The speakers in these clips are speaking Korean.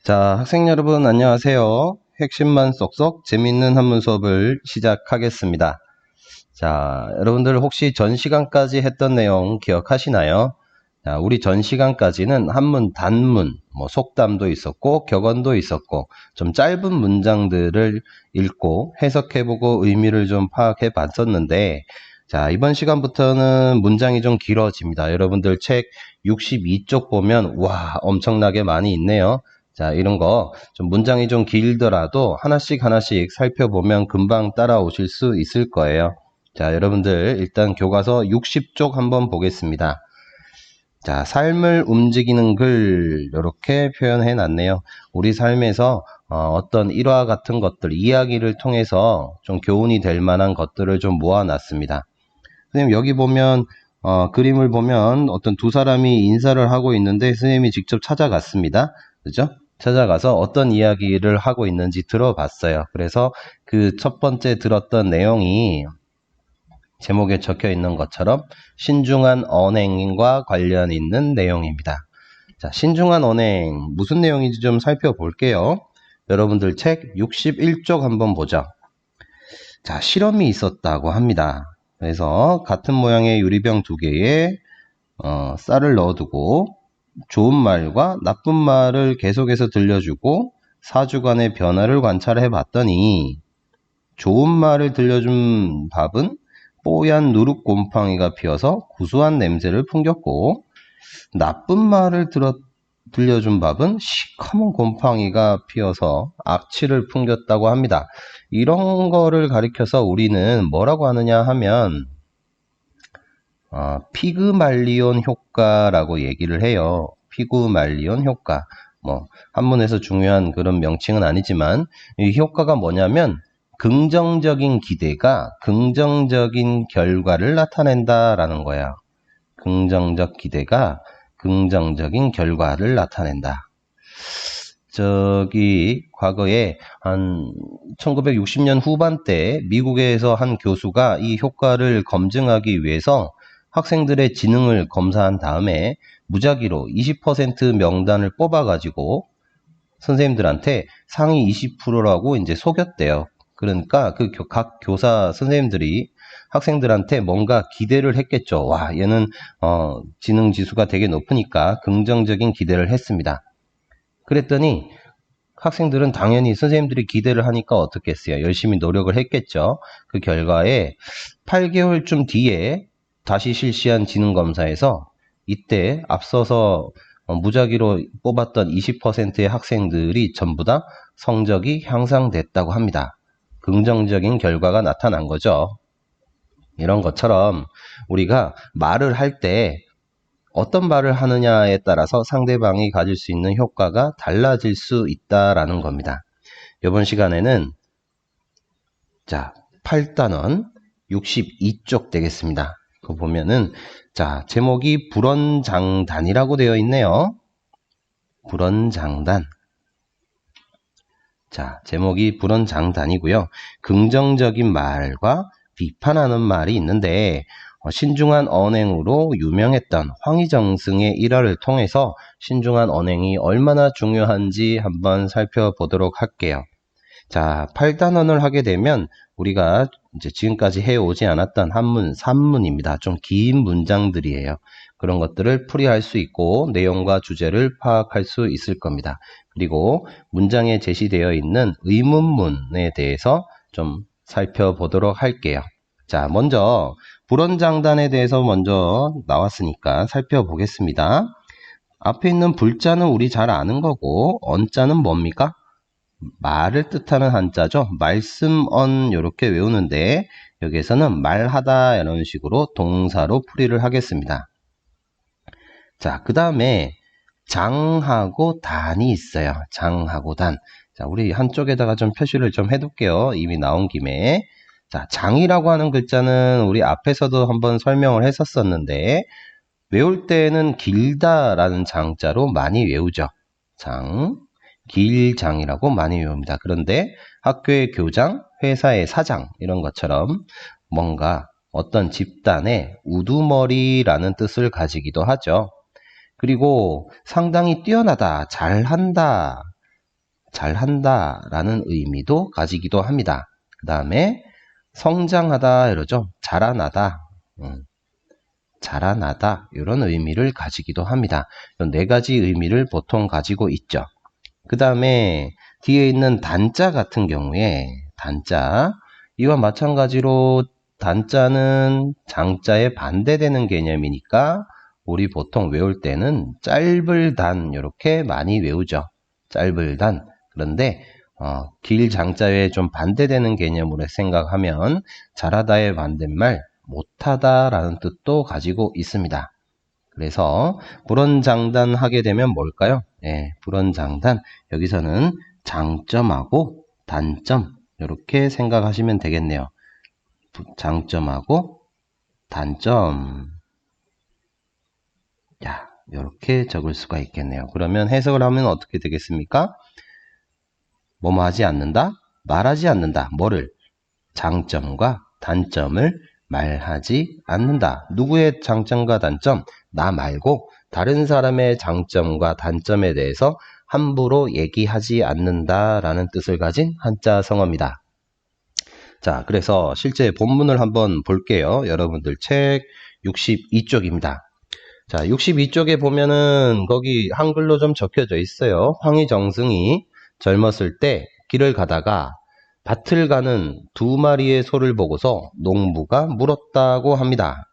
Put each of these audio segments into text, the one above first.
자, 학생 여러분 안녕하세요. 핵심만 쏙쏙 재밌는 한문 수업을 시작하겠습니다. 자, 여러분들 혹시 전 시간까지 했던 내용 기억하시나요? 자, 우리 전 시간까지는 한문 단문, 속담도 있었고 격언도 있었고 좀 짧은 문장들을 읽고 해석해보고 의미를 좀 파악해 봤었는데, 자, 이번 시간부터는 문장이 좀 길어집니다. 여러분들 책 62쪽 보면 와, 엄청나게 많이 있네요. 자, 이런 거 좀 문장이 좀 길더라도 하나씩 하나씩 살펴보면 금방 따라오실 수 있을 거예요. 자, 여러분들 일단 교과서 60쪽 한번 보겠습니다. 자, 삶을 움직이는 글 이렇게 표현해 놨네요. 우리 삶에서 어떤 일화 같은 것들, 이야기를 통해서 좀 교훈이 될 만한 것들을 좀 모아 놨습니다. 선생님 여기 보면 그림을 보면 어떤 두 사람이 인사를 하고 있는데 선생님이 직접 찾아갔습니다. 그죠? 찾아가서 어떤 이야기를 하고 있는지 들어봤어요. 그래서 그 첫 번째 들었던 내용이 제목에 적혀 있는 것처럼 신중한 언행과 관련 있는 내용입니다. 자, 신중한 언행 무슨 내용인지 좀 살펴볼게요. 여러분들 책 61쪽 한번 보죠. 자, 실험이 있었다고 합니다. 그래서 같은 모양의 유리병 두 개에 쌀을 넣어두고 좋은 말과 나쁜 말을 계속해서 들려주고 4주간의 변화를 관찰해 봤더니 좋은 말을 들려준 밥은 뽀얀 누룩곰팡이가 피어서 구수한 냄새를 풍겼고, 나쁜 말을 들려준 밥은 시커먼 곰팡이가 피어서 악취를 풍겼다고 합니다. 이런 거를 가리켜서 우리는 뭐라고 하느냐 하면 피그말리온 효과라고 얘기를 해요. 피그말리온 효과. 한문에서 중요한 그런 명칭은 아니지만 이 효과가 뭐냐면 긍정적인 기대가 긍정적인 결과를 나타낸다라는 거야. 긍정적 기대가 긍정적인 결과를 나타낸다. 과거에 한 1960년 후반때 미국에서 한 교수가 이 효과를 검증하기 위해서 학생들의 지능을 검사한 다음에 무작위로 20% 명단을 뽑아가지고 선생님들한테 상위 20%라고 이제 속였대요. 그러니까 각 교사 선생님들이 학생들한테 뭔가 기대를 했겠죠. 와, 얘는 지능 지수가 되게 높으니까 긍정적인 기대를 했습니다. 그랬더니 학생들은 당연히 선생님들이 기대를 하니까 어떻게 했어요? 열심히 노력을 했겠죠. 그 결과에 8개월쯤 뒤에 다시 실시한 지능검사에서 이때 앞서서 무작위로 뽑았던 20%의 학생들이 전부 다 성적이 향상됐다고 합니다. 긍정적인 결과가 나타난 거죠. 이런 것처럼 우리가 말을 할 때 어떤 말을 하느냐에 따라서 상대방이 가질 수 있는 효과가 달라질 수 있다라는 겁니다. 이번 시간에는 자, 8단원 62쪽 되겠습니다. 그거 보면은 자, 제목이 불언장단이라고 되어 있네요. 불언장단. 자, 제목이 불언장단이고요. 긍정적인 말과 비판하는 말이 있는데 신중한 언행으로 유명했던 황희정승의 일화를 통해서 신중한 언행이 얼마나 중요한지 한번 살펴보도록 할게요. 자, 8단원을 하게 되면 우리가 이제 지금까지 해오지 않았던 한문, 산문입니다. 좀 긴 문장들이에요. 그런 것들을 풀이할 수 있고 내용과 주제를 파악할 수 있을 겁니다. 그리고 문장에 제시되어 있는 의문문에 대해서 좀 살펴보도록 할게요. 자, 먼저 불언장단에 대해서 먼저 나왔으니까 살펴보겠습니다. 앞에 있는 불자는 우리 잘 아는 거고 언자는 뭡니까? 말을 뜻하는 한자죠. 말씀언 이렇게 외우는데 여기에서는 말하다 이런 식으로 동사로 풀이를 하겠습니다. 자, 그 다음에 장하고 단이 있어요. 장하고 단. 자, 우리 한쪽에다가 좀 표시를 좀 해둘게요. 이미 나온 김에. 자, 장이라고 하는 글자는 우리 앞에서도 한번 설명을 했었었는데 외울 때는 길다라는 장자로 많이 외우죠. 장, 길장이라고 많이 외웁니다. 그런데 학교의 교장, 회사의 사장 이런 것처럼 뭔가 어떤 집단의 우두머리라는 뜻을 가지기도 하죠. 그리고 상당히 뛰어나다, 잘한다 잘한다 라는 의미도 가지기도 합니다. 그 다음에 성장하다 이러죠. 자라나다, 자라나다 이런 의미를 가지기도 합니다. 네 가지 의미를 보통 가지고 있죠. 그 다음에 뒤에 있는 단자 같은 경우에 단자, 이와 마찬가지로 단자는 장자에 반대되는 개념이니까 우리 보통 외울 때는 짧을단 이렇게 많이 외우죠. 짧을단. 그런데 길 장자에 좀 반대되는 개념으로 생각하면 잘하다의 반대말 못하다라는 뜻도 가지고 있습니다. 그래서 불언장단하게 되면 뭘까요? 네, 불언장단. 여기서는 장점하고 단점 이렇게 생각하시면 되겠네요. 장점하고 단점. 자, 이렇게 적을 수가 있겠네요. 그러면 해석을 하면 어떻게 되겠습니까? 뭐뭐 하지 않는다? 말하지 않는다. 뭐를? 장점과 단점을 말하지 않는다. 누구의 장점과 단점? 나 말고 다른 사람의 장점과 단점에 대해서 함부로 얘기하지 않는다라는 뜻을 가진 한자 성어입니다. 자, 그래서 실제 본문을 한번 볼게요. 여러분들 책 62쪽입니다. 자, 62쪽에 보면은 거기 한글로 좀 적혀져 있어요. 황희정승이 젊었을 때 길을 가다가 밭을 가는 2마리의 소를 보고서 농부가 물었다고 합니다.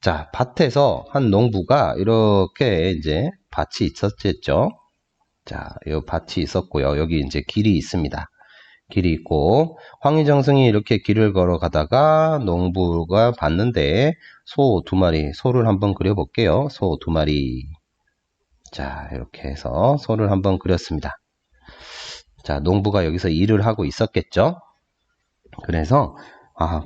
자, 밭에서 한 농부가 이렇게 이제 밭이 있었겠죠. 자, 이 밭이 있었고요. 여기 이제 길이 있습니다. 길이 있고 황희정승이 이렇게 길을 걸어가다가 농부가 봤는데 소 2마리, 소를 한번 그려볼게요. 소 2마리. 자, 이렇게 해서 소를 한번 그렸습니다. 자, 농부가 여기서 일을 하고 있었겠죠. 그래서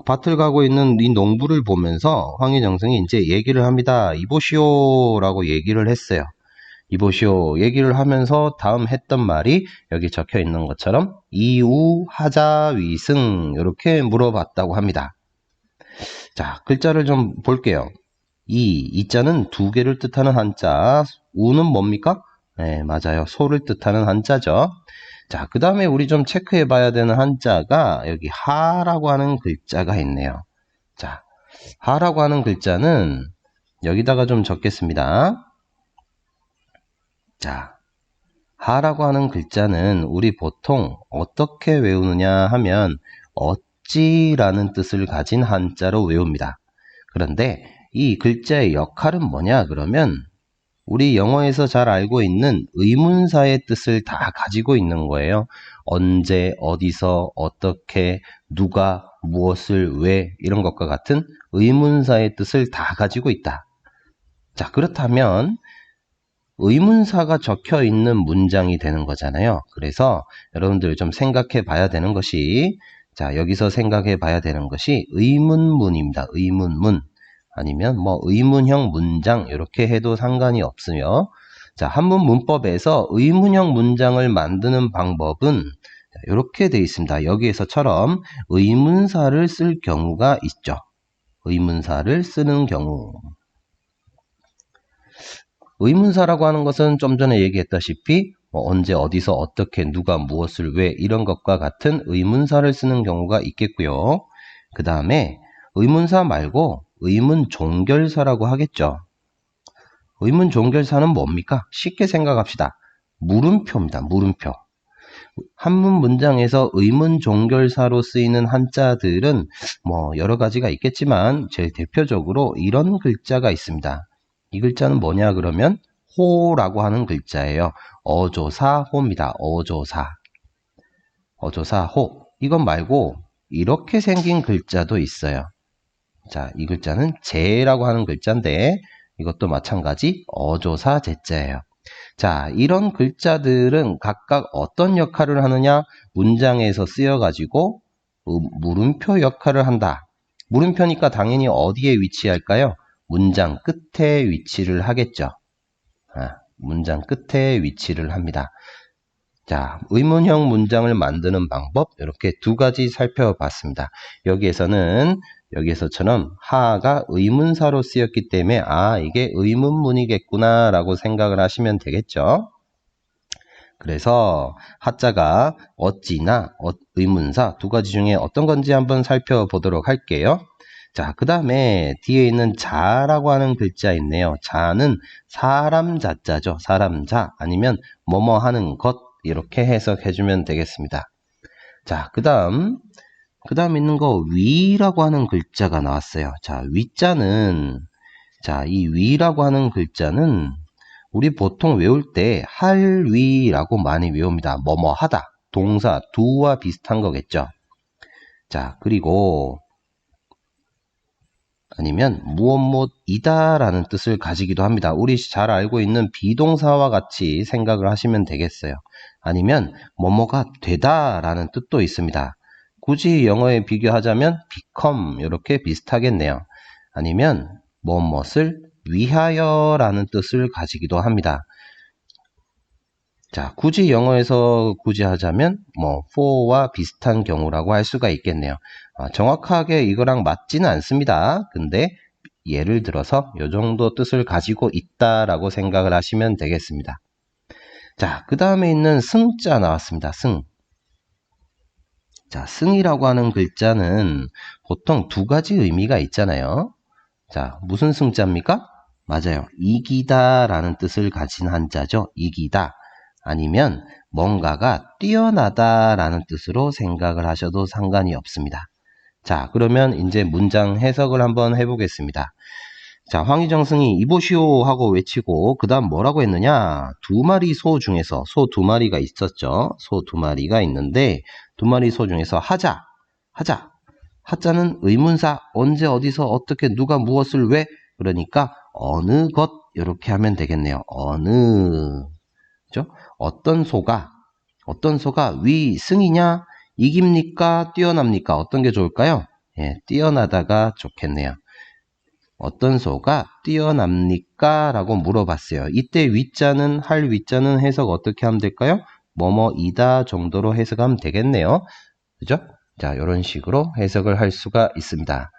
밭을 가고 있는 이 농부를 보면서 황희정승이 이제 얘기를 합니다. 이보시오 라고 얘기를 했어요. 이보시오 얘기를 하면서 다음 했던 말이 여기 적혀 있는 것처럼 이우하자위승 이렇게 물어봤다고 합니다. 자, 글자를 좀 볼게요. 이자는 2개를 뜻하는 한자, 우는 뭡니까? 네, 맞아요. 소를 뜻하는 한자죠. 자, 그 다음에 우리 좀 체크해 봐야 되는 한자가 여기 하라고 하는 글자가 있네요. 자, 하라고 하는 글자는 여기다가 좀 적겠습니다. 자, 하라고 하는 글자는 우리 보통 어떻게 외우느냐 하면 어찌라는 뜻을 가진 한자로 외웁니다. 그런데 이 글자의 역할은 뭐냐 그러면 우리 영어에서 잘 알고 있는 의문사의 뜻을 다 가지고 있는 거예요. 언제, 어디서, 어떻게, 누가, 무엇을, 왜 이런 것과 같은 의문사의 뜻을 다 가지고 있다. 자, 그렇다면 의문사가 적혀 있는 문장이 되는 거잖아요. 그래서 여러분들 좀 생각해 봐야 되는 것이, 자, 여기서 생각해 봐야 되는 것이 의문문입니다. 의문문. 아니면 뭐 의문형 문장 이렇게 해도 상관이 없으며, 자, 한문 문법에서 의문형 문장을 만드는 방법은 이렇게 되어 있습니다. 여기에서처럼 의문사를 쓸 경우가 있죠. 의문사를 쓰는 경우. 의문사라고 하는 것은 좀 전에 얘기했다시피 언제, 어디서, 어떻게, 누가, 무엇을, 왜 이런 것과 같은 의문사를 쓰는 경우가 있겠고요. 그 다음에 의문사 말고 의문 종결사라고 하겠죠. 의문 종결사는 뭡니까? 쉽게 생각합시다. 물음표입니다. 물음표. 한문 문장에서 의문 종결사로 쓰이는 한자들은 뭐 여러 가지가 있겠지만 제일 대표적으로 이런 글자가 있습니다. 이 글자는 뭐냐 그러면 호라고 하는 글자예요. 어조사 호입니다. 어조사. 어조사 호. 이것 말고 이렇게 생긴 글자도 있어요. 자, 이 글자는 제라고 하는 글자인데 이것도 마찬가지 어조사 제자예요. 자, 이런 글자들은 각각 어떤 역할을 하느냐? 문장에서 쓰여가지고 물음표 역할을 한다. 물음표니까 당연히 어디에 위치할까요? 문장 끝에 위치를 하겠죠. 문장 끝에 위치를 합니다. 자, 의문형 문장을 만드는 방법 이렇게 2가지 살펴봤습니다. 여기에서처럼 하가 의문사로 쓰였기 때문에 이게 의문문이겠구나 라고 생각을 하시면 되겠죠. 그래서 하자가 어찌나 의문사 두 가지 중에 어떤 건지 한번 살펴보도록 할게요. 자, 그 다음에 뒤에 있는 자라고 하는 글자 있네요. 자는 사람 자자죠. 사람 자 아니면 뭐뭐 하는 것 이렇게 해석해주면 되겠습니다. 자, 그 다음 있는 거 위라고 하는 글자가 나왔어요. 자, 위자는 이 위라고 하는 글자는 우리 보통 외울 때 할 위라고 많이 외웁니다. 뭐뭐 하다. 동사 do와 비슷한 거겠죠. 자, 그리고 아니면 무엇무엇이다 라는 뜻을 가지기도 합니다. 우리 잘 알고 있는 비동사와 같이 생각을 하시면 되겠어요. 아니면 뭐뭐가 되다 라는 뜻도 있습니다. 굳이 영어에 비교하자면 become 이렇게 비슷하겠네요. 아니면 무엇을 위하여 라는 뜻을 가지기도 합니다. 자, 굳이 영어에서 하자면 for와 비슷한 경우라고 할 수가 있겠네요. 정확하게 이거랑 맞지는 않습니다. 근데 예를 들어서 이 정도 뜻을 가지고 있다라고 생각을 하시면 되겠습니다. 자, 그 다음에 있는 승자 나왔습니다. 승. 자, 승이라고 하는 글자는 보통 두 가지 의미가 있잖아요. 자, 무슨 승자입니까? 맞아요. 이기다 라는 뜻을 가진 한자죠. 이기다. 아니면 뭔가가 뛰어나다 라는 뜻으로 생각을 하셔도 상관이 없습니다. 자, 그러면 이제 문장 해석을 한번 해보겠습니다. 자, 황희정 승이 이보시오 하고 외치고 그 다음 뭐라고 했느냐? 두 마리 소 중에서 소 두 마리가 있었죠. 소 두 마리가 있는데 두 마리 소 중에서 하자. 하자는 의문사 언제 어디서 어떻게 누가 무엇을 왜 그러니까 어느 것 이렇게 하면 되겠네요. 어느 그죠? 어떤 소가 위승이냐 이깁니까 뛰어납니까 어떤 게 좋을까요? 예, 뛰어나다가 좋겠네요. 어떤 소가 뛰어납니까? 라고 물어봤어요. 이때 위자는 할 위자는 해석 어떻게 하면 될까요? 뭐뭐이다 정도로 해석하면 되겠네요. 그죠? 자, 이런 식으로 해석을 할 수가 있습니다.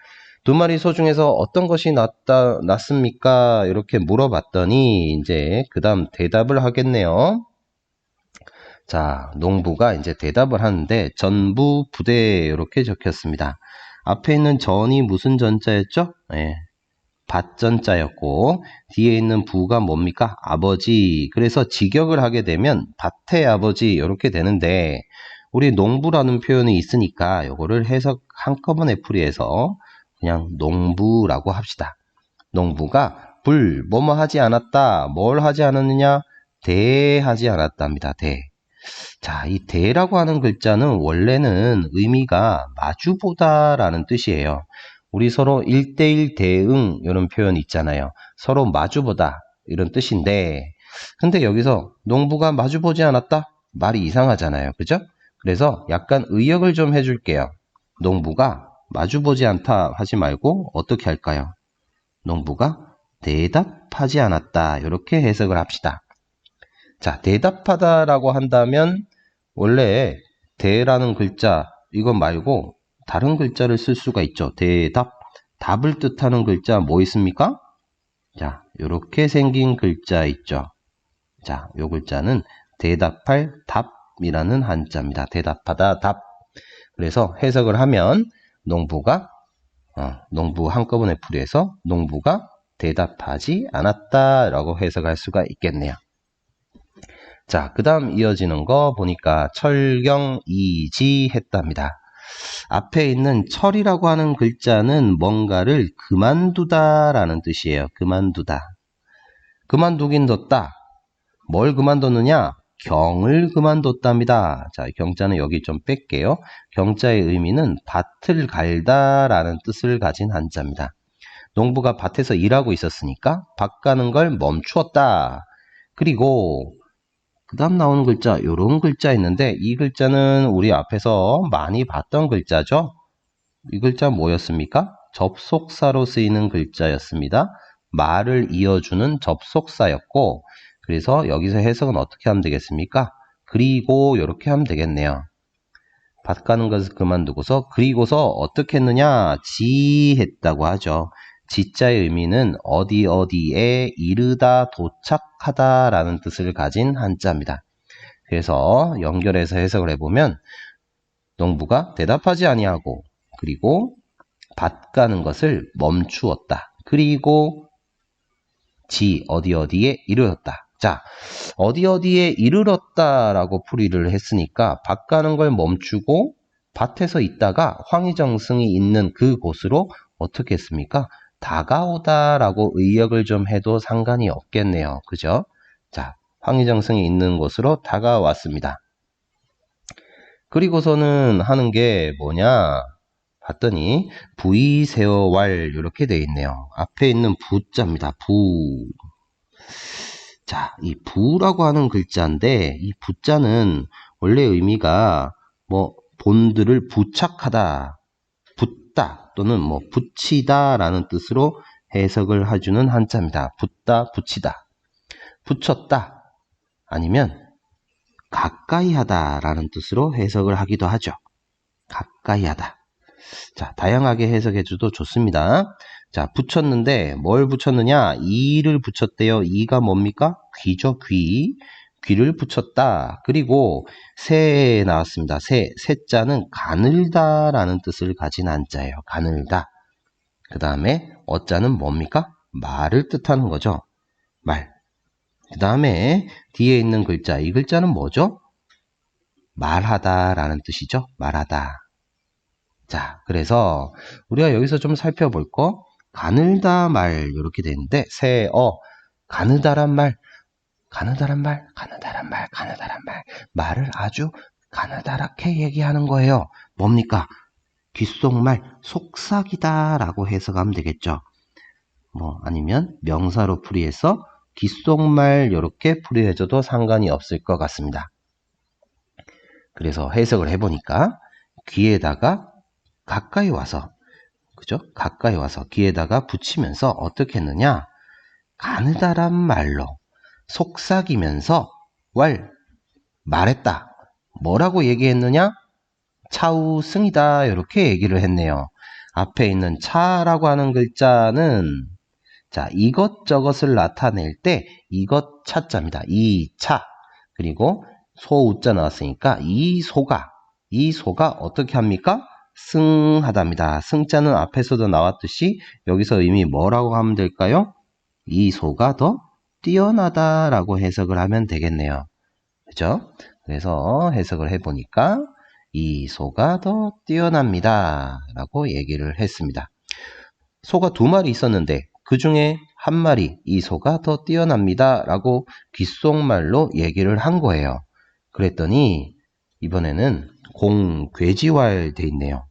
두 마리 소 중에서 어떤 것이 낫습니까? 이렇게 물어봤더니 이제 그 다음 대답을 하겠네요. 자, 농부가 이제 대답을 하는데 전부 부대 이렇게 적혔습니다. 앞에 있는 전이 무슨 전자였죠? 네, 밭전자였고 뒤에 있는 부가 뭡니까? 아버지. 그래서 직역을 하게 되면 밭의 아버지 이렇게 되는데 우리 농부라는 표현이 있으니까 이거를 해석 한꺼번에 풀이해서 그냥 농부라고 합시다. 농부가 뭐뭐 하지 않았다. 뭘 하지 않았느냐? 대하지 않았답니다. 대. 자, 이 대라고 하는 글자는 원래는 의미가 마주보다 라는 뜻이에요. 우리 서로 1대1 대응 이런 표현 있잖아요. 서로 마주보다 이런 뜻인데 근데 여기서 농부가 마주보지 않았다? 말이 이상하잖아요. 그죠? 그래서 약간 의역을 좀 해줄게요. 농부가 마주보지 않다 하지 말고 어떻게 할까요? 농부가 대답하지 않았다 이렇게 해석을 합시다. 자, 대답하다라고 한다면 원래 대라는 글자 이거 말고 다른 글자를 쓸 수가 있죠. 답을 뜻하는 글자 뭐 있습니까? 자, 이렇게 생긴 글자 있죠. 자, 요 글자는 대답할 답이라는 한자입니다. 대답하다 답. 그래서 해석을 하면 농부 한꺼번에 풀이해서 농부가 대답하지 않았다라고 해석할 수가 있겠네요. 자, 그 다음 이어지는 거 보니까 철경이지 했답니다. 앞에 있는 철이라고 하는 글자는 뭔가를 그만두다 라는 뜻이에요. 그만두다. 그만두긴 뒀다. 뭘 그만뒀느냐? 경을 그만뒀답니다. 자, 경자는 여기 좀 뺄게요. 경자의 의미는 밭을 갈다 라는 뜻을 가진 한자입니다. 농부가 밭에서 일하고 있었으니까 밭 가는 걸 멈추었다. 그리고 그 다음 나오는 글자, 요런 글자 있는데 이 글자는 우리 앞에서 많이 봤던 글자죠. 이 글자 뭐였습니까? 접속사로 쓰이는 글자였습니다. 말을 이어주는 접속사였고 그래서 여기서 해석은 어떻게 하면 되겠습니까? 그리고 이렇게 하면 되겠네요. 밭 가는 것을 그만두고서 그리고서 어떻게 했느냐? 지했다고 하죠. 지자의 의미는 어디에 이르다 도착하다 라는 뜻을 가진 한자입니다. 그래서 연결해서 해석을 해보면 농부가 대답하지 아니하고 그리고 밭 가는 것을 멈추었다. 그리고 어디에 이르렀다. 자, 어디에 이르렀다라고 풀이를 했으니까 밭 가는 걸 멈추고 밭에서 있다가 황희정승이 있는 그곳으로 어떻게 했습니까? 다가오다라고 의역을 좀 해도 상관이 없겠네요. 그죠? 자, 황희정승이 있는 곳으로 다가왔습니다. 그리고서는 하는 게 뭐냐? 봤더니 부이 세어 왈 이렇게 돼 있네요. 앞에 있는 부자입니다. 부. 자, 이 부라고 하는 글자인데 이 부자는 원래 의미가 뭐 본드를 부착하다, 붙다 또는 뭐 붙이다라는 뜻으로 해석을 해주는 한자입니다. 붙다, 붙이다, 붙였다 아니면 가까이 하다라는 뜻으로 해석을 하기도 하죠. 가까이 하다. 자, 다양하게 해석해줘도 좋습니다. 자, 붙였는데 뭘 붙였느냐? 이를 붙였대요. 이가 뭡니까? 귀죠, 귀. 귀를 붙였다. 그리고 새 나왔습니다. 새자는 가늘다라는 뜻을 가진 한자예요. 가늘다. 그 다음에 어자는 뭡니까? 말을 뜻하는 거죠. 말. 그 다음에 뒤에 있는 글자, 이 글자는 뭐죠? 말하다라는 뜻이죠. 말하다. 자, 그래서 우리가 여기서 좀 살펴볼 거 가늘다 말 이렇게 되는데 가느다란 말 말을 아주 가느다랗게 얘기하는 거예요. 뭡니까? 귓속말 속삭이다라고 해석하면 되겠죠. 뭐 아니면 명사로 풀이해서 귓속말 이렇게 풀이해줘도 상관이 없을 것 같습니다. 그래서 해석을 해보니까 귀에다가 가까이 와서, 그죠? 가까이 와서 귀에다가 붙이면서 어떻게 했느냐? 가느다란 말로 속삭이면서 말했다. 뭐라고 얘기했느냐? 차우승이다. 이렇게 얘기를 했네요. 앞에 있는 차라고 하는 글자는 자, 이것저것을 나타낼 때 이것 차자입니다. 이 차. 그리고 소우자 나왔으니까 이 소가 어떻게 합니까? 승하답니다. 승자는 앞에서도 나왔듯이 여기서 의미 뭐라고 하면 될까요? 이 소가 더 뛰어나다라고 해석을 하면 되겠네요. 그죠? 그래서 해석을 해보니까 이 소가 더 뛰어납니다. 라고 얘기를 했습니다. 소가 2마리 있었는데 그 중에 한 마리 이 소가 더 뛰어납니다. 라고 귓속말로 얘기를 한 거예요. 그랬더니 이번에는 공괴지활 돼 있네요.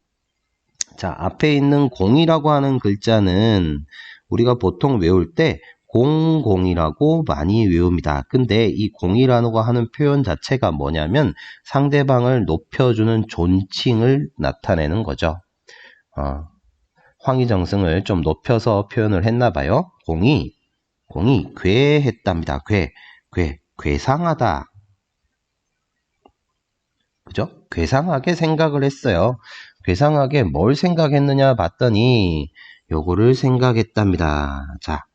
자, 앞에 있는 공이라고 하는 글자는 우리가 보통 외울 때 공이라고 많이 외웁니다. 근데 이 공이라고 하는 표현 자체가 뭐냐면 상대방을 높여주는 존칭을 나타내는 거죠. 황희정승을 좀 높여서 표현을 했나 봐요. 공이 괴했답니다. 괴상하다. 그죠? 괴상하게 생각을 했어요. 괴상하게 뭘 생각했느냐 봤더니 요거를 생각했답니다. 자,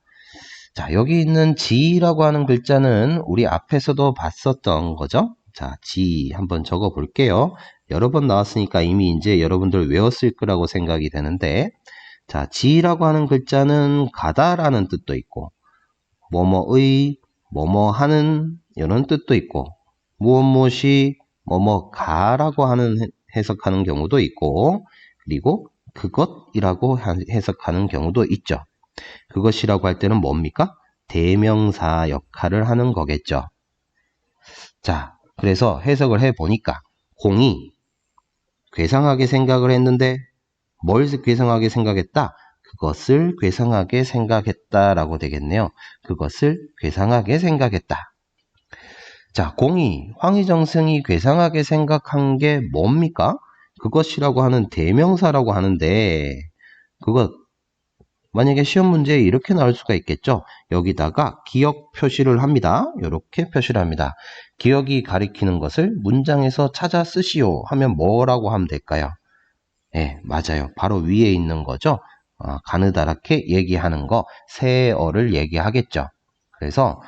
여기 있는 지라고 하는 글자는 우리 앞에서도 봤었던 거죠. 자, 지 한번 적어 볼게요. 여러 번 나왔으니까 이미 이제 여러분들 외웠을 거라고 생각이 되는데, 자, 지라고 하는 글자는 가다라는 뜻도 있고, 뭐뭐의, 뭐뭐하는 이런 뜻도 있고, 무엇이 뭐뭐가라고 하는 해석하는 경우도 있고, 그리고 그것이라고 해석하는 경우도 있죠. 그것이라고 할 때는 뭡니까? 대명사 역할을 하는 거겠죠. 자, 그래서 해석을 해보니까 공이 괴상하게 생각을 했는데 뭘 괴상하게 생각했다? 그것을 괴상하게 생각했다라고 되겠네요. 그것을 괴상하게 생각했다. 자, 황희정승이 괴상하게 생각한 게 뭡니까? 그것이라고 하는 대명사라고 하는데 그것 만약에 시험 문제에 이렇게 나올 수가 있겠죠. 여기다가 기억 표시를 합니다. 이렇게 표시를 합니다. 기억이 가리키는 것을 문장에서 찾아 쓰시오 하면 뭐라고 하면 될까요? 네, 맞아요. 바로 위에 있는 거죠. 가느다랗게 얘기하는 거, 세어를 얘기하겠죠. 그래서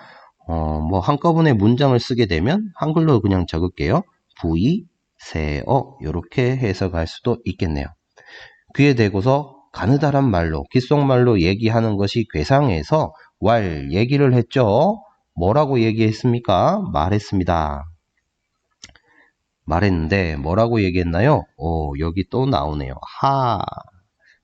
뭐 한꺼번에 문장을 쓰게 되면 한글로 그냥 적을게요. 부이, 세어 이렇게 해석할 수도 있겠네요. 귀에 대고서 가느다란 말로 귓속말로 얘기하는 것이 괴상해서 왈 얘기를 했죠. 뭐라고 얘기했습니까? 말했습니다. 말했는데 뭐라고 얘기했나요? 여기 또 나오네요.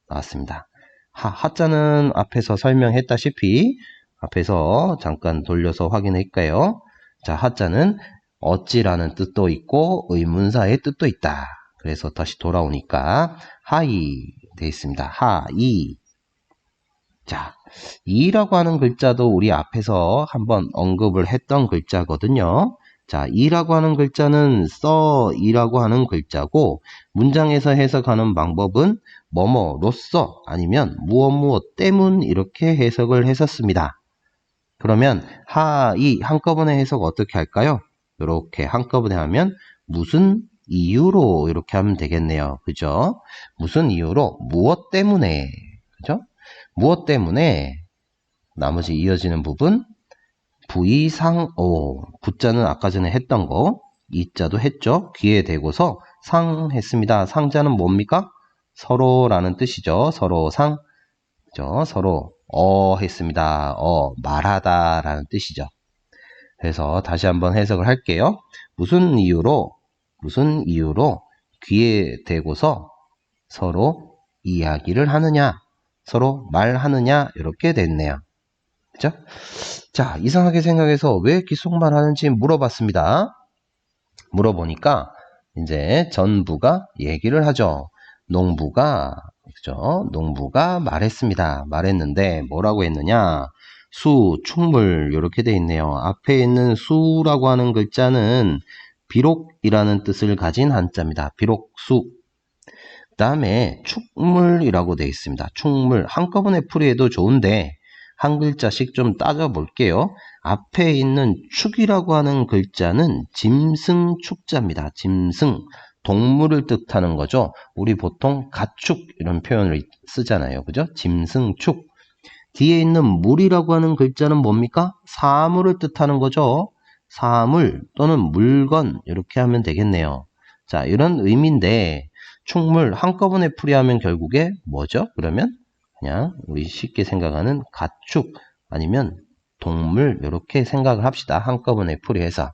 나왔습니다. 하자는 앞에서 설명했다시피 앞에서 잠깐 돌려서 확인할까요? 자, 하자는 어찌라는 뜻도 있고 의문사의 뜻도 있다. 그래서 다시 돌아오니까 하이 되어 있습니다. 하이. 자, 이라고 하는 글자도 우리 앞에서 한번 언급을 했던 글자거든요. 자, 이라고 하는 글자는 써이라고 하는 글자고 문장에서 해석하는 방법은 뭐뭐로써 아니면 무엇 때문 이렇게 해석을 했었습니다. 그러면 하이 한꺼번에 해석 어떻게 할까요? 이렇게 한꺼번에 하면 무슨 이유로 이렇게 하면 되겠네요. 그죠? 무슨 이유로 무엇 때문에 그죠? 무엇 때문에 나머지 이어지는 부분 부자는 아까 전에 했던 거 이자도 했죠. 귀에 대고서 상 했습니다. 상자는 뭡니까? 서로라는 뜻이죠. 서로 상 그죠? 서로 했습니다. 말하다 라는 뜻이죠. 그래서 다시 한번 해석을 할게요. 무슨 이유로 귀에 대고서 서로 이야기를 하느냐 서로 말하느냐 이렇게 됐네요. 그죠? 자, 이상하게 생각해서 왜 귓속말 하는지 물어봤습니다. 물어보니까 이제 전부가 얘기를 하죠. 농부가 그죠? 농부가 말했는데 뭐라고 했느냐? 수, 충물 이렇게 돼 있네요. 앞에 있는 수라고 하는 글자는 비록이라는 뜻을 가진 한자입니다. 비록수. 그 다음에 축물이라고 되어 있습니다. 축물 한꺼번에 풀이해도 좋은데 한 글자씩 좀 따져볼게요. 앞에 있는 축이라고 하는 글자는 짐승축자입니다. 짐승, 동물을 뜻하는 거죠. 우리 보통 가축 이런 표현을 쓰잖아요. 그죠? 짐승축. 뒤에 있는 물이라고 하는 글자는 뭡니까? 사물을 뜻하는 거죠. 사물 또는 물건 이렇게 하면 되겠네요. 자, 이런 의미인데 축물 한꺼번에 풀이하면 결국에 뭐죠? 그러면 그냥 우리 쉽게 생각하는 가축 아니면 동물 이렇게 생각을 합시다. 한꺼번에 풀이해서.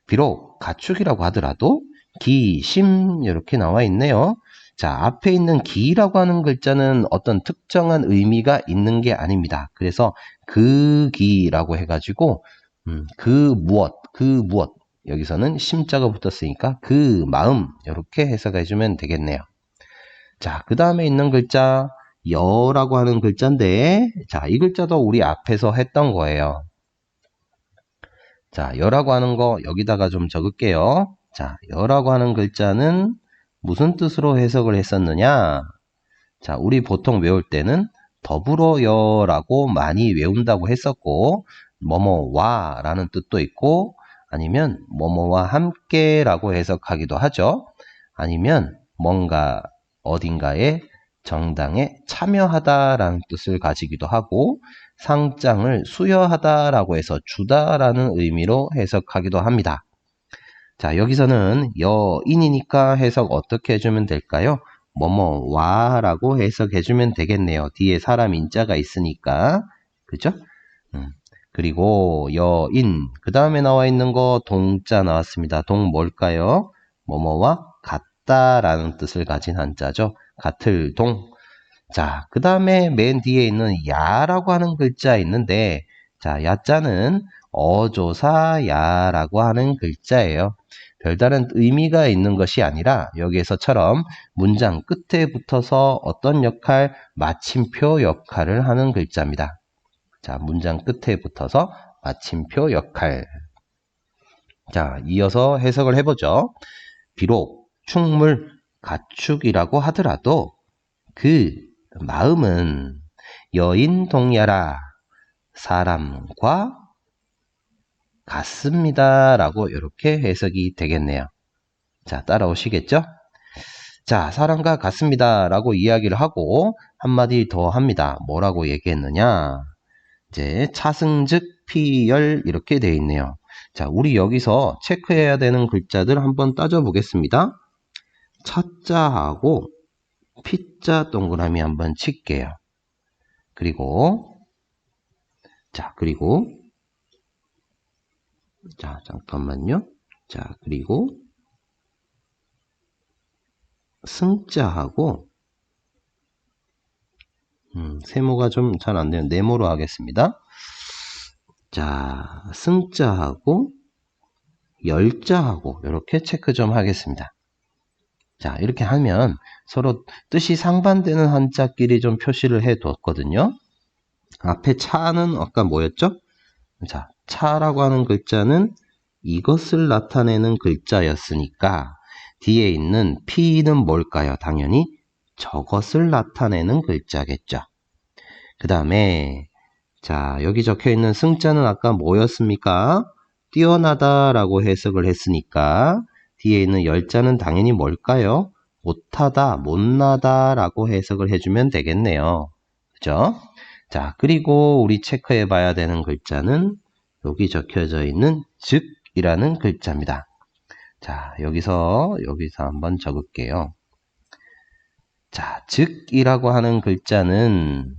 비록 가축이라고 하더라도 기, 심 이렇게 나와 있네요. 자, 앞에 있는 기라고 하는 글자는 어떤 특정한 의미가 있는 게 아닙니다. 그래서 그 기라고 해가지고 그 무엇 여기서는 심자가 붙었으니까 그 마음 이렇게 해석해 주면 되겠네요. 자, 그 다음에 있는 글자 여라고 하는 글자인데 자, 이 글자도 우리 앞에서 했던 거예요. 자, 여라고 하는 거 여기다가 좀 적을게요. 자, 여라고 하는 글자는 무슨 뜻으로 해석을 했었느냐? 자, 우리 보통 외울 때는 더불어여라고 많이 외운다고 했었고 뭐뭐와 라는 뜻도 있고 아니면 뭐뭐와 함께라고 해석하기도 하죠. 아니면 뭔가 어딘가에 정당에 참여하다라는 뜻을 가지기도 하고 상장을 수여하다라고 해서 주다라는 의미로 해석하기도 합니다. 자, 여기서는 여인이니까 해석 어떻게 해주면 될까요? 뭐뭐와 라고 해석해주면 되겠네요. 뒤에 사람 인자가 있으니까. 그죠? 그리고 여인 그 다음에 나와 있는 거 동자 나왔습니다. 동 뭘까요? 뭐뭐와 같다라는 뜻을 가진 한자죠. 같을 동. 자, 그 다음에 맨 뒤에 있는 야라고 하는 글자 있는데 자, 야자는 어조사 야라고 하는 글자예요. 별다른 의미가 있는 것이 아니라 여기에서처럼 문장 끝에 붙어서 어떤 역할, 마침표 역할을 하는 글자입니다. 자, 문장 끝에 붙어서 마침표 역할. 자, 이어서 해석을 해보죠. 비록 축물, 가축이라고 하더라도 그 마음은 여인 동야라 사람과 같습니다. 라고 이렇게 해석이 되겠네요. 자, 따라오시겠죠? 자, 사람과 같습니다. 라고 이야기를 하고 한마디 더 합니다. 뭐라고 얘기했느냐? 이제 차승즉 P열 이렇게 되어 있네요. 자, 우리 여기서 체크해야 되는 글자들 한번 따져보겠습니다. 차자하고 P자 동그라미 한번 칠게요. 그리고 자, 잠깐만요. 자, 그리고 승자하고 세모가 좀 잘 안 돼요. 네모로 하겠습니다. 자, 승자하고 열자하고 이렇게 체크 좀 하겠습니다. 자, 이렇게 하면 서로 뜻이 상반되는 한자끼리 좀 표시를 해 뒀거든요. 앞에 차는 아까 뭐였죠? 자, 차라고 하는 글자는 이것을 나타내는 글자였으니까 뒤에 있는 P는 뭘까요? 당연히 저것을 나타내는 글자겠죠. 그 다음에 자, 여기 적혀 있는 승자는 아까 뭐였습니까? 뛰어나다 라고 해석을 했으니까 뒤에 있는 열자는 당연히 뭘까요? 못하다, 못나다 라고 해석을 해주면 되겠네요. 그죠? 자, 그리고 우리 체크해 봐야 되는 글자는 여기 적혀져 있는 즉이라는 글자입니다. 자, 여기서 한번 적을게요. 자, 즉이라고 하는 글자는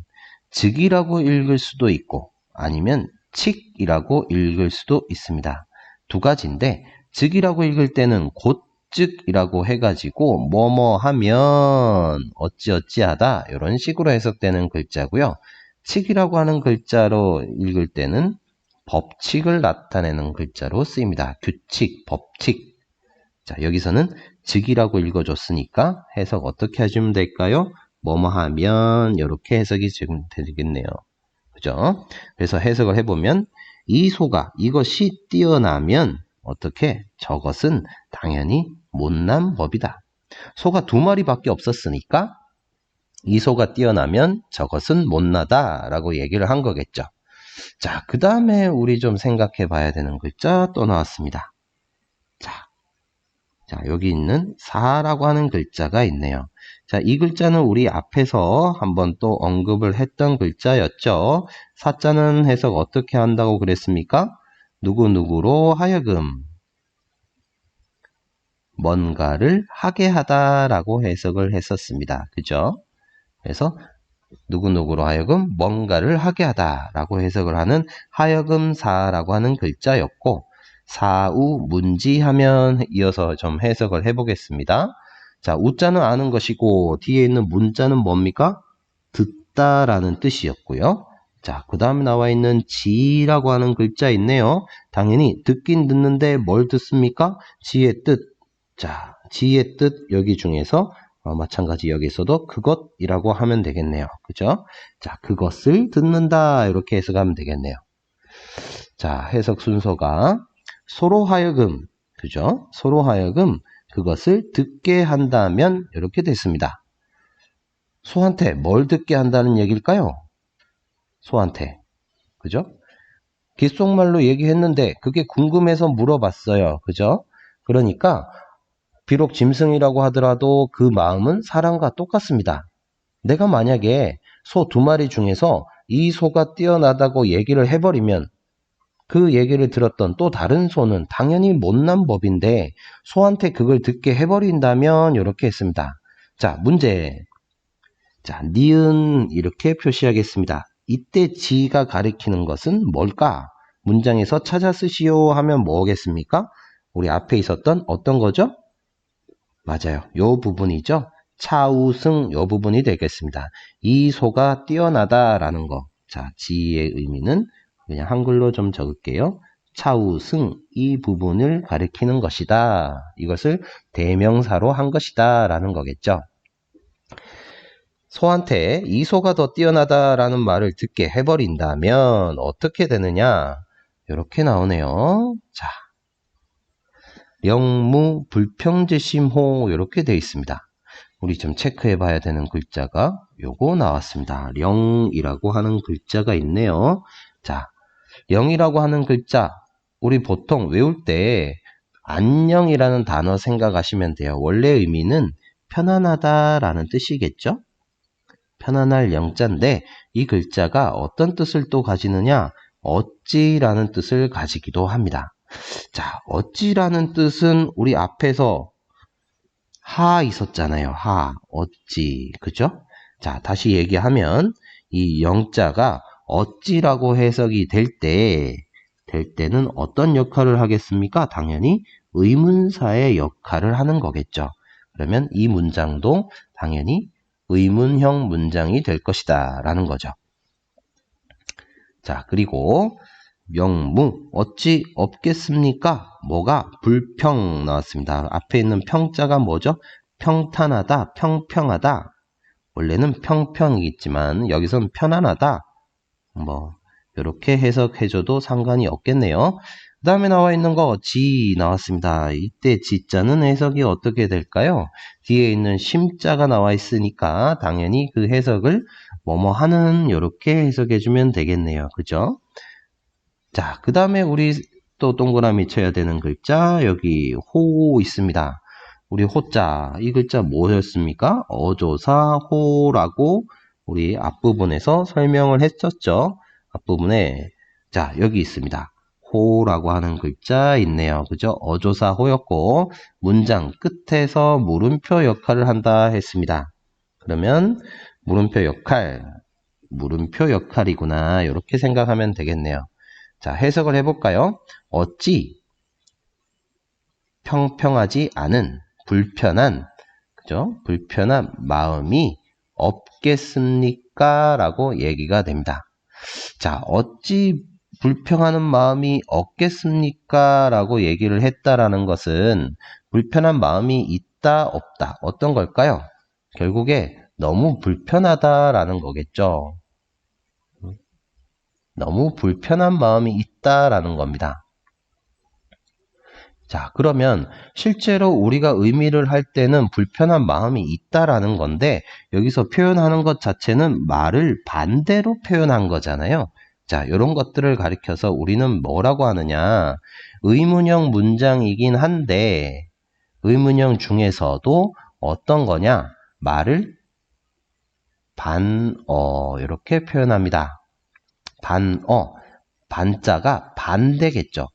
즉이라고 읽을 수도 있고 아니면 칙이라고 읽을 수도 있습니다. 두 가지인데 즉이라고 읽을 때는 곧즉이라고 해가지고 뭐뭐 하면 어찌어찌하다 이런 식으로 해석되는 글자고요. 칙이라고 하는 글자로 읽을 때는 법칙을 나타내는 글자로 쓰입니다. 규칙, 법칙. 자, 여기서는 즉이라고 읽어줬으니까 해석 어떻게 해주면 될까요? 뭐뭐 하면 이렇게 해석이 지금 되겠네요. 그죠? 그래서 해석을 해보면 이 소가 이것이 뛰어나면 어떻게? 저것은 당연히 못난 법이다. 소가 2마리밖에 없었으니까 이 소가 뛰어나면 저것은 못나다 라고 얘기를 한 거겠죠. 자, 그 다음에 우리 좀 생각해 봐야 되는 글자 또 나왔습니다. 자, 여기 있는 사라고 하는 글자가 있네요. 자, 이 글자는 우리 앞에서 한번 또 언급을 했던 글자였죠. 사자는 해석 어떻게 한다고 그랬습니까? 누구누구로 하여금 뭔가를 하게 하다라고 해석을 했었습니다. 그죠? 그래서 누구누구로 하여금 뭔가를 하게 하다라고 해석을 하는 하여금사라고 하는 글자였고 사우 문지하면 이어서 좀 해석을 해보겠습니다. 자, 우자는 아는 것이고 뒤에 있는 문자는 뭡니까? 듣다라는 뜻이었고요. 자, 그 다음에 나와 있는 지라고 하는 글자 있네요. 당연히 듣긴 듣는데 뭘 듣습니까? 지의 뜻. 자, 지의 뜻 여기 중에서 마찬가지 여기서도 그것이라고 하면 되겠네요. 그죠? 자, 그것을 듣는다 이렇게 해석하면 되겠네요. 자, 해석 순서가 소로 하여금, 그죠? 소로 하여금 그것을 듣게 한다면 이렇게 됐습니다. 소한테 뭘 듣게 한다는 얘기일까요? 소한테, 그죠? 귓속말로 얘기했는데 그게 궁금해서 물어봤어요. 그죠? 그러니까 비록 짐승이라고 하더라도 그 마음은 사람과 똑같습니다. 내가 만약에 소 2마리 중에서 이 소가 뛰어나다고 얘기를 해버리면 그 얘기를 들었던 또 다른 소는 당연히 못난 법인데 소한테 그걸 듣게 해버린다면 이렇게 했습니다. 자, 문제. 자, 니은 이렇게 표시하겠습니다. 이때 지가 가리키는 것은 뭘까? 문장에서 찾아 쓰시오 하면 뭐겠습니까? 우리 앞에 있었던 어떤 거죠? 맞아요. 요 부분이죠. 차우승 요 부분이 되겠습니다. 이 소가 뛰어나다라는 거. 자, 지의 의미는 그냥 한글로 좀 적을게요. 차우승 이 부분을 가리키는 것이다. 이것을 대명사로 한 것이다 라는 거겠죠. 소한테 이 소가 더 뛰어나다라는 말을 듣게 해버린다면 어떻게 되느냐? 이렇게 나오네요. 자, 영무 불평지심호 이렇게 되어 있습니다. 우리 좀 체크해 봐야 되는 글자가 요거 나왔습니다. 령이라고 하는 글자가 있네요. 자, 령이라고 하는 글자 우리 보통 외울 때 안녕이라는 단어 생각하시면 돼요. 원래 의미는 편안하다라는 뜻이겠죠? 편안할 영자인데 이 글자가 어떤 뜻을 또 가지느냐? 어찌라는 뜻을 가지기도 합니다. 자, 어찌라는 뜻은 우리 앞에서 하 있었잖아요. 하, 어찌, 그죠? 자, 다시 얘기하면 이 영자가 어찌라고 해석이 될 때는 어떤 역할을 하겠습니까? 당연히 의문사의 역할을 하는 거겠죠. 그러면 이 문장도 당연히 의문형 문장이 될 것이다 라는 거죠. 자, 그리고 명무, 어찌 없겠습니까? 뭐가? 불평 나왔습니다. 앞에 있는 평자가 뭐죠? 평탄하다, 평평하다. 원래는 평평이겠지만 여기선 편안하다. 뭐 이렇게 해석해줘도 상관이 없겠네요. 그 다음에 나와 있는 거 지 나왔습니다. 이때 지자는 해석이 어떻게 될까요? 뒤에 있는 심자가 나와 있으니까 당연히 그 해석을 뭐뭐 하는 이렇게 해석해주면 되겠네요. 그죠? 자, 그 다음에 우리 또 동그라미 쳐야 되는 글자 여기 호 있습니다. 우리 호자 이 글자 뭐였습니까? 어조사 호라고 우리 앞부분에서 설명을 했었죠. 앞부분에 자 여기 있습니다. 호라고 하는 글자 있네요. 그죠? 어조사 호였고 문장 끝에서 물음표 역할을 한다 했습니다. 그러면 물음표 역할이구나 이렇게 생각하면 되겠네요. 자, 해석을 해볼까요? 어찌 평평하지 않은 불편한 그죠? 불편한 마음이 없겠습니까? 라고 얘기가 됩니다. 자, 어찌 불평하는 마음이 없겠습니까? 라고 얘기를 했다라는 것은 불편한 마음이 있다, 없다. 어떤 걸까요? 결국에 너무 불편하다라는 거겠죠. 너무 불편한 마음이 있다라는 겁니다. 자, 그러면 실제로 우리가 의미를 할 때는 불편한 마음이 있다라는 건데 여기서 표현하는 것 자체는 말을 반대로 표현한 거잖아요. 자, 이런 것들을 가리켜서 우리는 뭐라고 하느냐? 의문형 문장이긴 한데 의문형 중에서도 어떤 거냐? 말을 이렇게 표현합니다. 반자가 반대겠죠.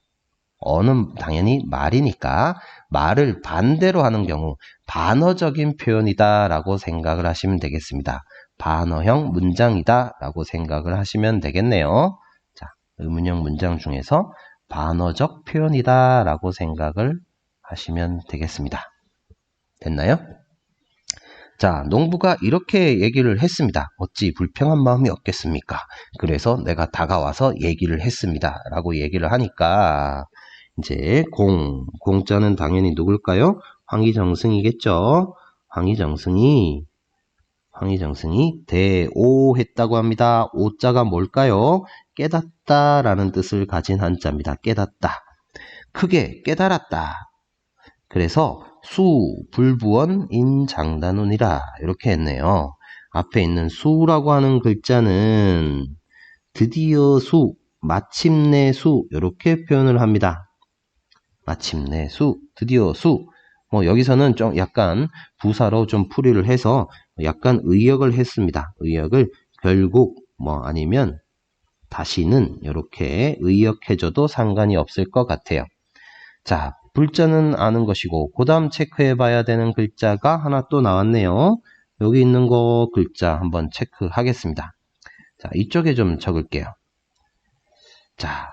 어는 당연히 말이니까 말을 반대로 하는 경우 반어적인 표현이다 라고 생각을 하시면 되겠습니다. 반어형 문장이다 라고 생각을 하시면 되겠네요. 자, 의문형 문장 중에서 반어적 표현이다 라고 생각을 하시면 되겠습니다. 됐나요? 자, 농부가 이렇게 얘기를 했습니다. 어찌 불평한 마음이 없겠습니까? 그래서 내가 다가와서 얘기를 했습니다. 라고 얘기를 하니까 이제 공자는 당연히 누굴까요? 황희정승이겠죠. 황희정승이 대오했다고 합니다. 오자가 뭘까요? 깨닫다라는 뜻을 가진 한자입니다. 깨닫다. 크게 깨달았다. 그래서 불부원 인장단운이라 이렇게 했네요. 앞에 있는 수라고 하는 글자는 드디어 마침내 이렇게 표현을 합니다. 마침내 드디어 뭐 여기서는 좀 약간 부사로 좀 풀이를 해서 약간 의역을 했습니다. 의역을 결국 뭐 아니면 다시는 이렇게 의역해줘도 상관이 없을 것 같아요. 자, 불자는 아는 것이고 그 다음 체크해 봐야 되는 글자가 하나 또 나왔네요. 여기 있는 거 글자 한번 체크하겠습니다. 자, 이쪽에 좀 적을게요. 자,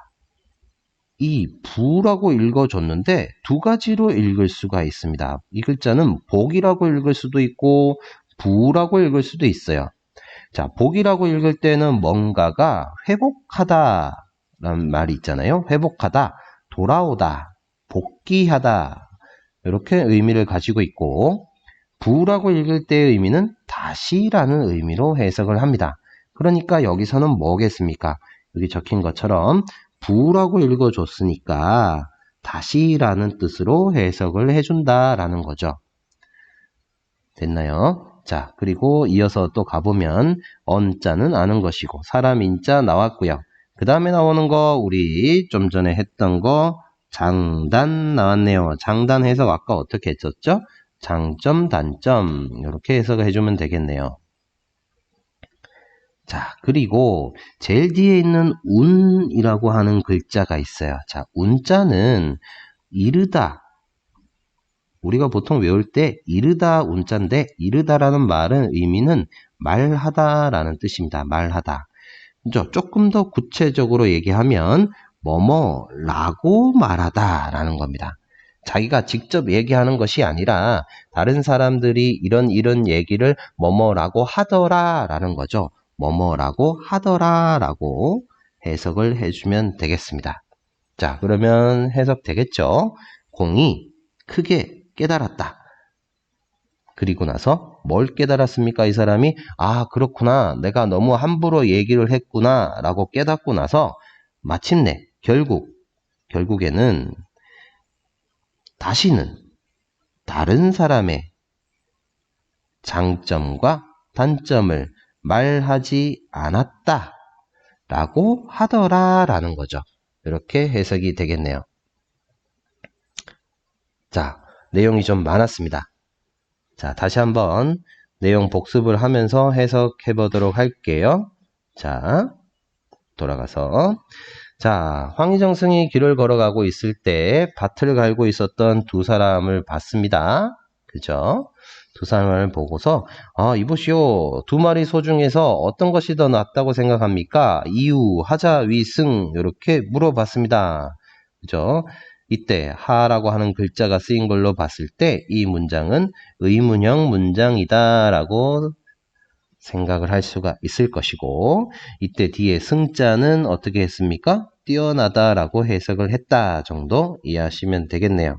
이 부라고 읽어줬는데 두 가지로 읽을 수가 있습니다. 이 글자는 복이라고 읽을 수도 있고 부라고 읽을 수도 있어요. 자, 복이라고 읽을 때는 뭔가가 회복하다 라는 말이 있잖아요. 회복하다, 돌아오다, 복귀하다 이렇게 의미를 가지고 있고 부라고 읽을 때의 의미는 다시라는 의미로 해석을 합니다. 그러니까 여기서는 뭐겠습니까? 여기 적힌 것처럼 부라고 읽어줬으니까 다시라는 뜻으로 해석을 해준다라는 거죠. 됐나요? 자, 그리고 이어서 또 가보면 언자는 아는 것이고 사람 인자 나왔고요. 그 다음에 나오는 거 우리 좀 전에 했던 거 장단 나왔네요. 장단 해석 아까 어떻게 했었죠? 장점, 단점 이렇게 해석을 해주면 되겠네요. 자, 그리고 제일 뒤에 있는 운이라고 하는 글자가 있어요. 자, 운자는 이르다. 우리가 보통 외울 때 이르다 운자인데 이르다라는 말은 의미는 말하다라는 뜻입니다. 말하다. 조금 더 구체적으로 얘기하면 뭐뭐라고 말하다라는 겁니다. 자기가 직접 얘기하는 것이 아니라 다른 사람들이 이런 얘기를 뭐뭐라고 하더라라는 거죠. 뭐뭐라고 하더라라고 해석을 해주면 되겠습니다. 자, 그러면 해석되겠죠? 공이 크게 깨달았다. 그리고 나서 뭘 깨달았습니까? 이 사람이 아, 그렇구나. 내가 너무 함부로 얘기를 했구나 라고 깨닫고 나서 마침내 결국에는 다시는 다른 사람의 장점과 단점을 말하지 않았다 라고 하더라라는 거죠. 이렇게 해석이 되겠네요. 자, 내용이 좀 많았습니다. 자, 다시 한번 내용 복습을 하면서 해석해 보도록 할게요. 자, 돌아가서 자, 황희정승이 길을 걸어가고 있을 때 밭을 갈고 있었던 두 사람을 봤습니다. 그죠? 두 사람을 보고서 이보시오. 두 마리 소 중에서 어떤 것이 더 낫다고 생각합니까? 이유, 하자, 위, 승 이렇게 물어봤습니다. 그죠? 이때 하라고 하는 글자가 쓰인 걸로 봤을 때 이 문장은 의문형 문장이다 라고 생각을 할 수가 있을 것이고 이때 뒤에 승자는 어떻게 했습니까? 뛰어나다 라고 해석을 했다 정도 이해하시면 되겠네요.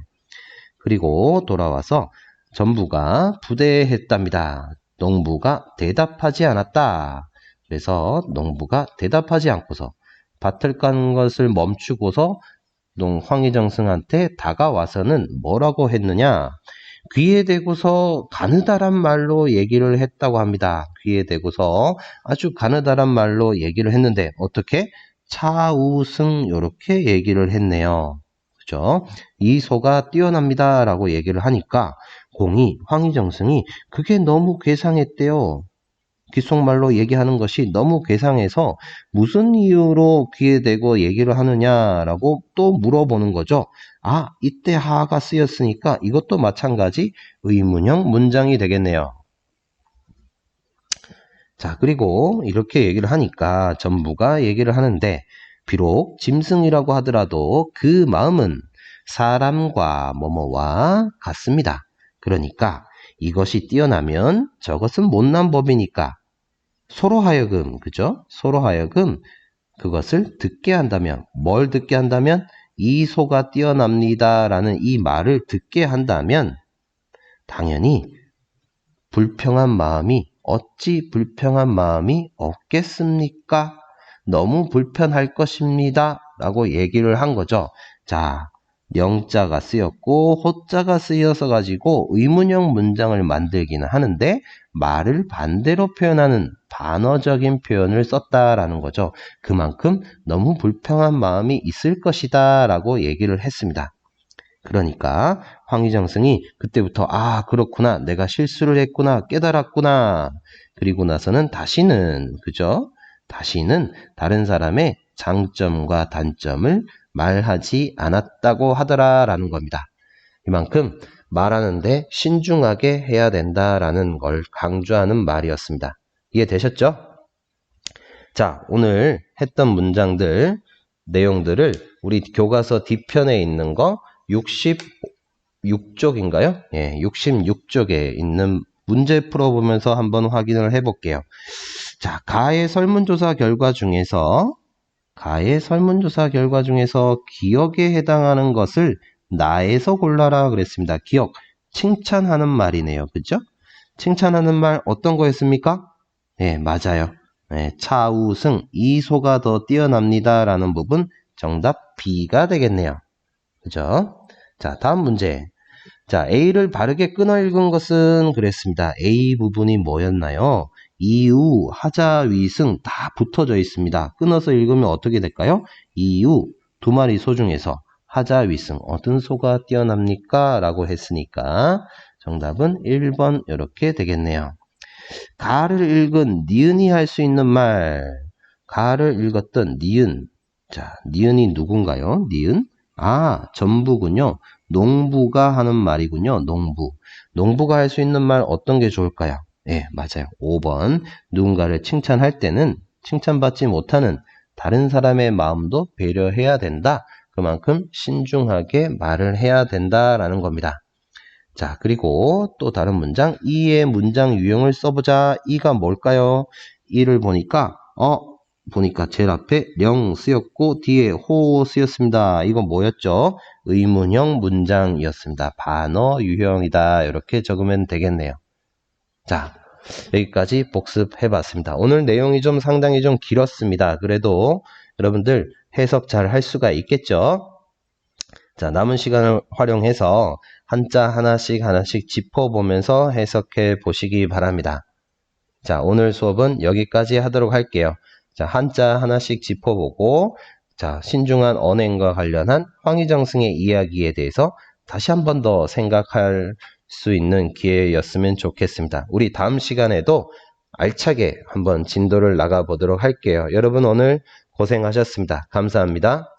그리고 돌아와서 전부가 부대했답니다. 농부가 대답하지 않았다. 그래서 농부가 대답하지 않고서 밭을 깐 것을 멈추고서 황희정승한테 다가와서는 뭐라고 했느냐? 귀에 대고서 가느다란 말로 얘기를 했다고 합니다. 귀에 대고서 아주 가느다란 말로 얘기를 했는데 어떻게? 차우승 이렇게 얘기를 했네요. 그죠? 이 소가 뛰어납니다 라고 얘기를 하니까 황희정승이 그게 너무 괴상했대요. 귓속말로 얘기하는 것이 너무 괴상해서 무슨 이유로 귀에 대고 얘기를 하느냐라고 또 물어보는 거죠. 아, 이때 하가 쓰였으니까 이것도 마찬가지 의문형 문장이 되겠네요. 자, 그리고 이렇게 얘기를 하니까 전부가 얘기를 하는데 비록 짐승이라고 하더라도 그 마음은 사람과 뭐뭐와 같습니다. 그러니까 이것이 뛰어나면 저것은 못난 법이니까 서로 하여금, 그죠? 서로 하여금 그것을 듣게 한다면, 뭘 듣게 한다면? 이 소가 뛰어납니다 라는 이 말을 듣게 한다면 당연히 어찌 불평한 마음이 없겠습니까? 너무 불편할 것입니다 라고 얘기를 한 거죠. 자, 영자가 쓰였고 호자가 쓰여서 가지고 의문형 문장을 만들기는 하는데 말을 반대로 표현하는 반어적인 표현을 썼다라는 거죠. 그만큼 너무 불평한 마음이 있을 것이다 라고 얘기를 했습니다. 그러니까 황희정승이 그때부터 아, 그렇구나, 내가 실수를 했구나, 깨달았구나. 그리고 나서는 다시는 다른 사람의 장점과 단점을 말하지 않았다고 하더라라는 겁니다. 이만큼 말하는데 신중하게 해야 된다라는 걸 강조하는 말이었습니다. 이해되셨죠? 자, 오늘 했던 문장들, 내용들을 우리 교과서 뒤편에 있는 거 66쪽인가요? 예, 66쪽에 있는 문제 풀어보면서 한번 확인을 해볼게요. 자, 가의 설문조사 결과 중에서 기억에 해당하는 것을 나에서 골라라 그랬습니다. 기억, 칭찬하는 말이네요. 그죠? 칭찬하는 말 어떤 거였습니까? 네, 맞아요. 네, 차우승, 이 소가 더 뛰어납니다 라는 부분 정답 B가 되겠네요. 그죠? 자, 다음 문제. 자, A를 바르게 끊어 읽은 것은 그랬습니다. A 부분이 뭐였나요? 이유, 하자, 위, 승 다 붙어져 있습니다. 끊어서 읽으면 어떻게 될까요? 이유, 두 마리 소 중에서 하자, 위, 승 어떤 소가 뛰어납니까? 라고 했으니까 정답은 1번 이렇게 되겠네요. 가를 읽은 니은이 할 수 있는 말. 가를 읽었던 니은. 자, 니은이 누군가요? 니은? 아, 전부군요. 농부가 하는 말이군요. 농부. 농부가 할 수 있는 말 어떤 게 좋을까요? 예, 맞아요. 5번. 누군가를 칭찬할 때는 칭찬받지 못하는 다른 사람의 마음도 배려해야 된다. 그만큼 신중하게 말을 해야 된다라는 겁니다. 자, 그리고 또 다른 문장. 이의 문장 유형을 써보자. 이가 뭘까요? 이를 보니까 제일 앞에 령 쓰였고 뒤에 호 쓰였습니다. 이건 뭐였죠? 의문형 문장이었습니다. 반어 유형이다. 이렇게 적으면 되겠네요. 자, 여기까지 복습해 봤습니다. 오늘 내용이 좀 상당히 좀 길었습니다. 그래도 여러분들 해석 잘 할 수가 있겠죠? 자, 남은 시간을 활용해서 한자 하나씩 짚어보면서 해석해 보시기 바랍니다. 자, 오늘 수업은 여기까지 하도록 할게요. 자, 한자 하나씩 짚어보고, 자, 신중한 언행과 관련한 황희정승의 이야기에 대해서 다시 한 번 더 생각할 수 있는 기회였으면 좋겠습니다. 우리 다음 시간에도 알차게 한번 진도를 나가 보도록 할게요. 여러분 오늘 고생하셨습니다. 감사합니다.